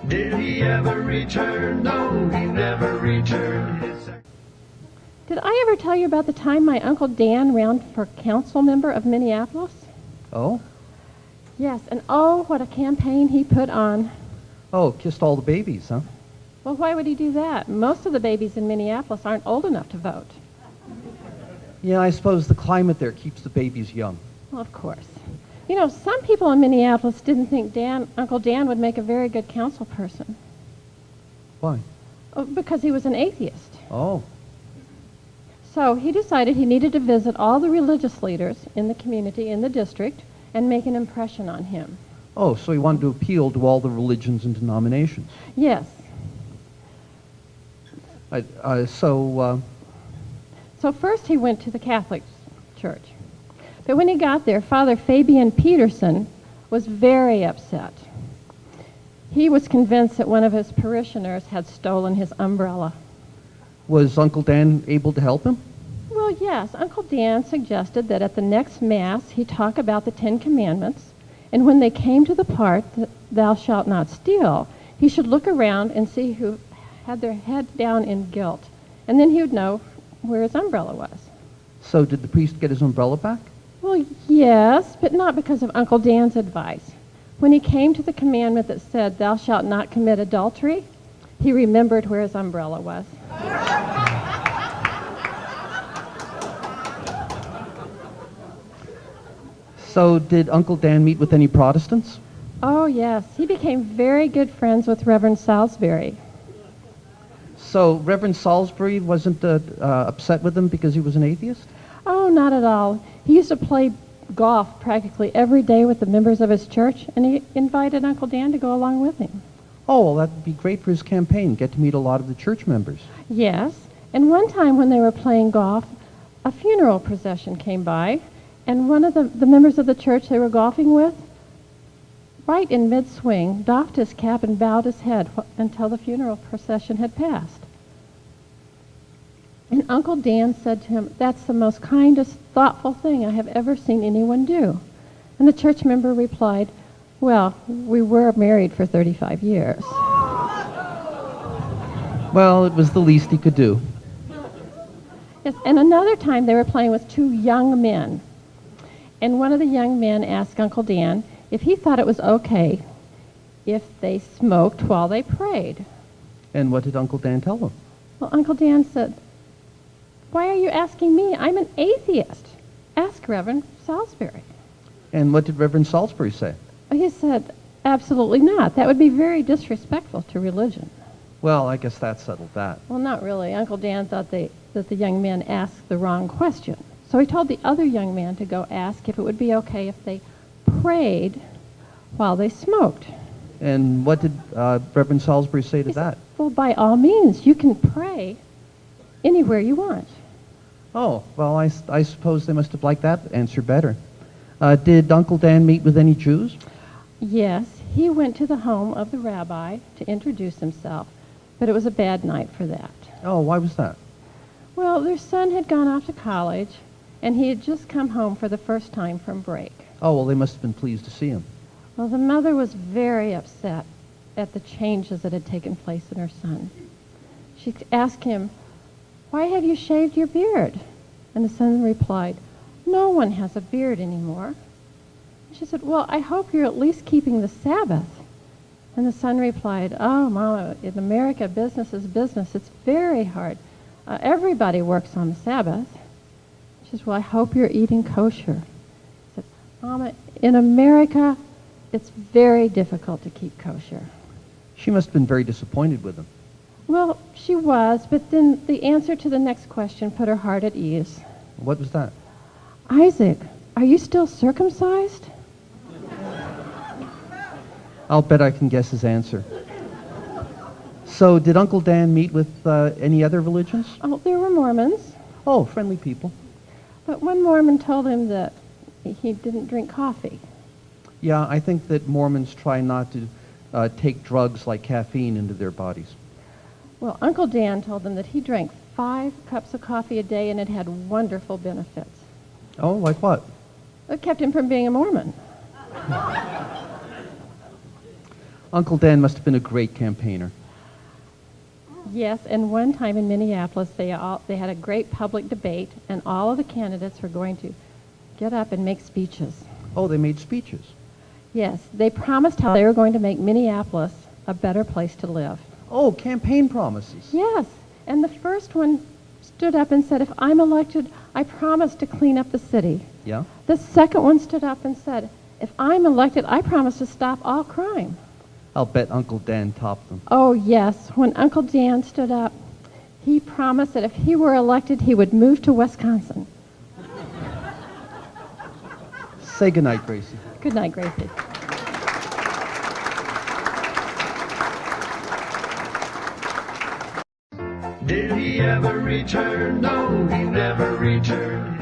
Did he ever return? No, he never returned. Did I ever tell you about the time my Uncle Dan ran for council member of Minneapolis? Oh? Yes, and oh, what a campaign he put on. Oh, kissed all the babies, huh? Well, why would he do that? Most of the babies in Minneapolis aren't old enough to vote. Yeah, I suppose the climate there keeps the babies young. Well, of course. You know, some people in Minneapolis didn't think Uncle Dan would make a very good council person. Why? Oh, because he was an atheist. Oh. So he decided he needed to visit all the religious leaders in the community, in the district, and make an impression on him. Oh, so he wanted to appeal to all the religions and denominations. Yes. So first he went to the Catholic Church. But when he got there, Father Fabian Peterson was very upset. He was convinced that one of his parishioners had stolen his umbrella. was Uncle Dan able to help him? Well, yes. Uncle Dan suggested that at the next Mass he talk about the Ten Commandments, and when they came to the part that thou shalt not steal, he should look around and see who had their head down in guilt, and then he would know where his umbrella was. So did the priest get his umbrella back? Well, yes, but not because of Uncle Dan's advice. When he came to the commandment that said, thou shalt not commit adultery, he remembered where his umbrella was. So did Uncle Dan meet with any Protestants? Oh, yes. He became very good friends with Reverend Salisbury. So Reverend Salisbury wasn't upset with him because he was an atheist? Oh, not at all. He used to play golf practically every day with the members of his church, and he invited Uncle Dan to go along with him. Oh, well, that would be great for his campaign, get to meet a lot of the church members. Yes, and one time when they were playing golf, a funeral procession came by, and one of the members of the church they were golfing with, right in mid-swing, doffed his cap and bowed his head until the funeral procession had passed. And Uncle Dan said to him, that's the most kindest, thoughtful thing I have ever seen anyone do. And the church member replied, well, we were married for 35 years. Well, it was the least he could do. Yes, and another time they were playing with two young men. And one of the young men asked Uncle Dan if he thought it was okay if they smoked while they prayed. And what did Uncle Dan tell him? Well, Uncle Dan said, why are you asking me? I'm an atheist. Ask Reverend Salisbury. And what did Reverend Salisbury say? He said, absolutely not. That would be very disrespectful to religion. Well, I guess that settled that. Well, not really. Uncle Dan thought that the young men asked the wrong question. So he told the other young man to go ask if it would be okay if they prayed while they smoked. And what did Reverend Salisbury say to that? Said, well, by all means, you can pray anywhere you want. Oh, well, I suppose they must have liked that answer better. Did Uncle Dan meet with any Jews? Yes, he went to the home of the rabbi to introduce himself, but it was a bad night for that. Oh, why was that? Well, their son had gone off to college, and he had just come home for the first time from break. Oh, well, they must have been pleased to see him. Well, the mother was very upset at the changes that had taken place in her son. She asked him, why have you shaved your beard? And the son replied, no one has a beard anymore. She said, well, I hope you're at least keeping the Sabbath. And the son replied, oh, Mama, in America, business is business. It's very hard. Everybody works on the Sabbath. She says, well, I hope you're eating kosher. I said, Mama, in America, it's very difficult to keep kosher. She must have been very disappointed with him. Well, she was, but then the answer to the next question put her heart at ease. What was that? Isaac, are you still circumcised? I'll bet I can guess his answer. So did Uncle Dan meet with any other religions? Oh, there were Mormons. Oh, friendly people. But one Mormon told him that he didn't drink coffee. Yeah, I think that Mormons try not to take drugs like caffeine into their bodies. Well, Uncle Dan told them that he drank 5 cups of coffee a day and it had wonderful benefits. Oh, like what? It kept him from being a Mormon. Uncle Dan must have been a great campaigner. Yes, and one time in Minneapolis, they had a great public debate, and all of the candidates were going to get up and make speeches. Oh, they made speeches. Yes, they promised how they were going to make Minneapolis a better place to live. Oh, campaign promises. Yes, and the first one stood up and said, if I'm elected, I promise to clean up the city. Yeah? The second one stood up and said, if I'm elected, I promise to stop all crime. I'll bet Uncle Dan topped them. Oh, yes. When Uncle Dan stood up, he promised that if he were elected, he would move to Wisconsin. Say goodnight, Gracie. Good night, Gracie. Did he ever return? No, he never returned.